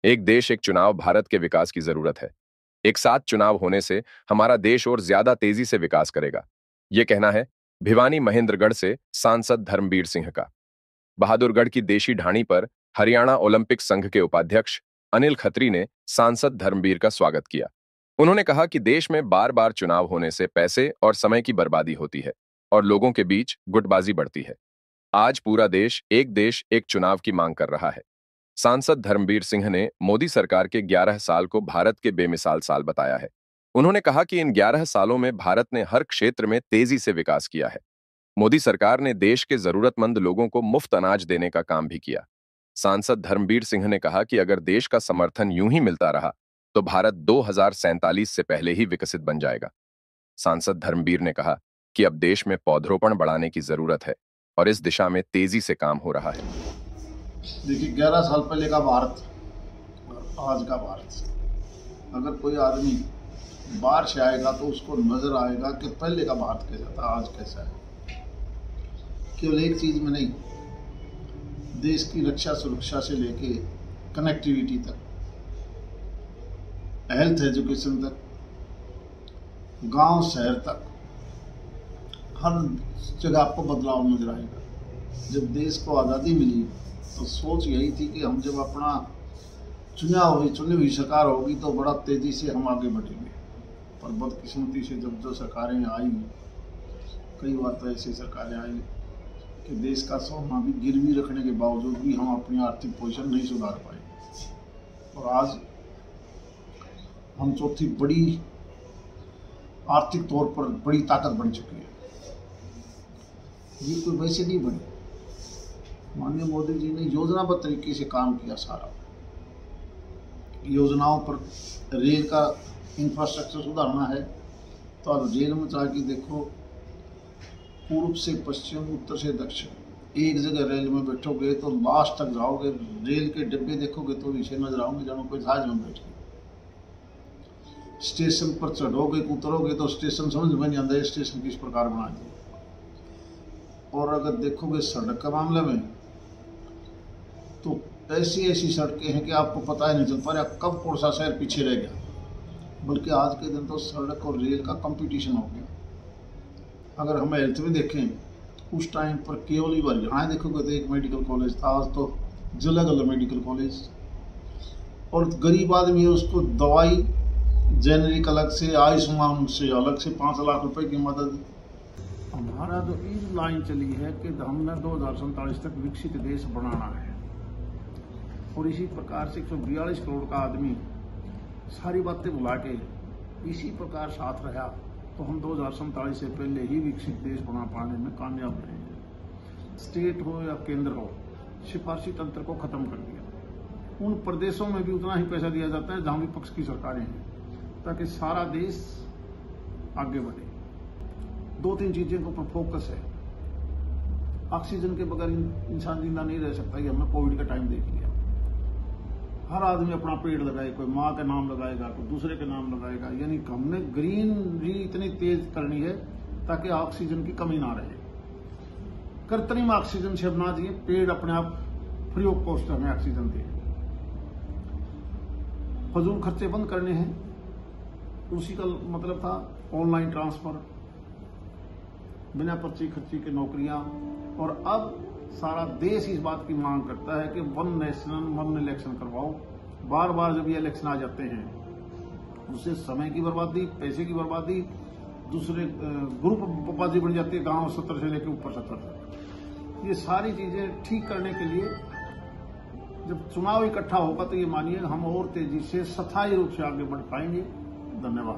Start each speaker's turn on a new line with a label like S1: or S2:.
S1: एक देश एक चुनाव भारत के विकास की जरूरत है। एक साथ चुनाव होने से हमारा देश और ज्यादा तेजी से विकास करेगा। ये कहना है भिवानी महेंद्रगढ़ से सांसद धर्मबीर सिंह का। बहादुरगढ़ की देशी ढाणी पर हरियाणा ओलंपिक संघ के उपाध्यक्ष अनिल खत्री ने सांसद धर्मबीर का स्वागत किया। उन्होंने कहा कि देश में बार बार चुनाव होने से पैसे और समय की बर्बादी होती है और लोगों के बीच गुटबाजी बढ़ती है। आज पूरा देश एक चुनाव की मांग कर रहा है। सांसद धर्मबीर सिंह ने मोदी सरकार के 11 साल को भारत के बेमिसाल साल बताया है। उन्होंने कहा कि इन 11 सालों में भारत ने हर क्षेत्र में तेजी से विकास किया है। मोदी सरकार ने देश के जरूरतमंद लोगों को मुफ्त अनाज देने का काम भी किया। सांसद धर्मबीर सिंह ने कहा कि अगर देश का समर्थन यूं ही मिलता रहा तो भारत 2047 से पहले ही विकसित बन जाएगा। सांसद धर्मबीर ने कहा कि अब देश में पौधरोपण बढ़ाने की जरूरत है और इस दिशा में तेजी से काम हो रहा है।
S2: देखिए, 11 साल पहले का भारत और आज का भारत, अगर कोई आदमी बाहर से आएगा तो उसको नजर आएगा कि पहले का भारत कैसा था, आज कैसा है। केवल एक चीज में नहीं, देश की रक्षा सुरक्षा से लेके कनेक्टिविटी तक, हेल्थ एजुकेशन तक, गांव शहर तक, हर जगह आपको बदलाव नजर आएगा। जब देश को आज़ादी मिली तो सोच यही थी कि हम जब अपना चुनी हुई सरकार होगी तो बड़ा तेजी से हम आगे बढ़ेंगे। पर बदकिस्मती से जब जो सरकारें आई, कई बार तो ऐसी सरकारें आई कि देश का सोना भी गिरवी रखने के बावजूद भी हम अपनी आर्थिक पोजीशन नहीं सुधार पाए। और आज हम चौथी बड़ी आर्थिक तौर पर बड़ी ताकत बन चुकी है। ये कोई वैसे नहीं बनी। माननीय मोदी जी ने योजनाबद्ध तरीके से काम किया। सारा योजनाओं पर रेल का इंफ्रास्ट्रक्चर सुधारना है तो अब रेल में जाके देखो, पूर्व से पश्चिम, उत्तर से दक्षिण, एक जगह रेल में बैठोगे तो लास्ट तक जाओगे, रेल के डिब्बे देखोगे तो इसे नजर आओगे जानो कोई जहाज में बैठ गए। स्टेशन पर चढ़ोगे उतरोगे तो स्टेशन समझ में नहीं आता स्टेशन किस प्रकार बना दिया। और अगर देखोगे सड़क के मामले में तो ऐसी सड़कें हैं कि आपको पता ही नहीं चल पा रहा कब कौन सा शहर पीछे रह गया। बल्कि आज के दिन तो सड़क और रेल का कंपटीशन हो गया। अगर हम हेल्थ में देखें, उस टाइम पर केवल ही हरियाणा देखोगे तो एक मेडिकल कॉलेज था, आज तो जगह जगह मेडिकल कॉलेज। और गरीब आदमी है उसको दवाई जेनरिक अलग से, आयुष्मान से अलग से 5 लाख रुपए की मदद। हमारा जो इस लाइन चली है कि हमने 2047 तक विकसित देश बनाना है और इसी प्रकार से 142 करोड़ का आदमी सारी बातें भुला के इसी प्रकार साथ रहा तो हम 2047 से पहले ही विकसित देश बना पाने में कामयाब रहेंगे। स्टेट हो या केंद्र हो, सिफारशी तंत्र को खत्म कर दिया। उन प्रदेशों में भी उतना ही पैसा दिया जाता है जहां विपक्ष की सरकारें हैं, ताकि सारा देश आगे बढ़े। 2-3 चीजें को पर फोकस है। ऑक्सीजन के बगैर इंसान जिंदा नहीं रह सकता। ये हमने कोविड का टाइम देख लिया। हर आदमी अपना पेड़ लगाए, कोई माँ का नाम लगाएगा, कोई दूसरे के नाम लगाएगा। यानी हमने ग्रीनरी इतनी तेज करनी है ताकि ऑक्सीजन की कमी ना रहे। कृत्रिम ऑक्सीजन से बना दिए, पेड़ अपने आप फ्री ऑफ कॉस्ट हमें ऑक्सीजन दे। फजूल खर्चे बंद करने हैं। उसी का मतलब था ऑनलाइन ट्रांसफर, बिना पर्ची खर्ची की नौकरियां। और अब सारा देश इस बात की मांग करता है कि 1 नेशन 1 इलेक्शन करवाओ। बार बार जब ये इलेक्शन आ जाते हैं उससे समय की बर्बादी, पैसे की बर्बादी, दूसरे ग्रुप बर्बादी बढ़ जाती है, गांव 70 से लेकर ऊपर 70 तक। ये सारी चीजें ठीक करने के लिए जब चुनाव इकट्ठा होगा तो ये मानिए हम और तेजी से स्थायी रूप से आगे बढ़ पाएंगे। धन्यवाद।